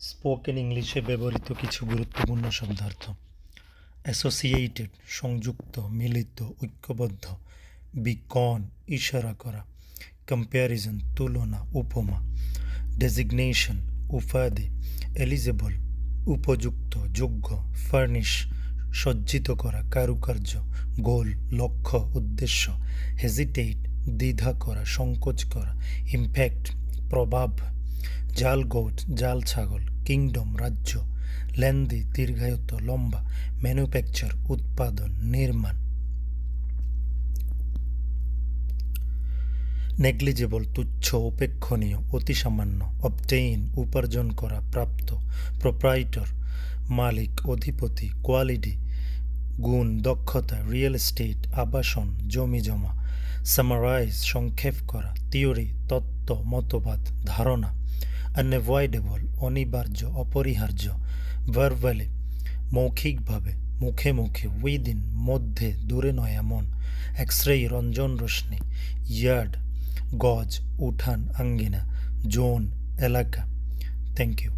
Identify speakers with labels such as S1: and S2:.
S1: Spoken ইংলিশে ব্যবহৃত কিছু গুরুত্বপূর্ণ শব্দার্থ: অ্যাসোসিয়েটেড সংযুক্ত, মিলিত, ঐক্যবদ্ধ, বিকন ইশারা করা, কম্প্যারিজন তুলনা, উপমা, ডেজিগনেশন উপাধি, এলিজেবল উপযুক্ত, যোগ্য, ফার্নিশ সজ্জিত করা, কারুকার্য, গোল লক্ষ্য, উদ্দেশ্য, হেজিটেট দ্বিধা করা, সংকোচ করা, ইম্প্যাক্ট প্রভাব, জাল গোট জাল ছাগল, কিংডম রাজ্য, লেন্দি দীর্ঘায়িত লম্বা, ম্যানুফ্যাকচার উৎপাদন নির্মাণ, নেগলিজেবল তুচ্ছ উপেক্ষণীয় অতি সামান্য, অবটেইন উপার্জন করা প্রাপ্ত, প্রোপ্রাইটর মালিক অধিপতি, কোয়ালিটি গুণ দক্ষতা, রিয়েল এস্টেট আবাসন জমি জমা, সামারাইজ সংক্ষেপ করা, থিওরি তত্ত্ব মতবাদ ধারণা, আনএভয়েডেবল অনিবার্য অপরিহার্য, ভার্বালি মৌখিকভাবে মুখে মুখে, উইদিন মধ্যে দূরে নয় এমন, এক্সরে রঞ্জন রশ্মি, ইয়ার্ড গজ উঠান আঙ্গিনা, জোন এলাকা। Thank you.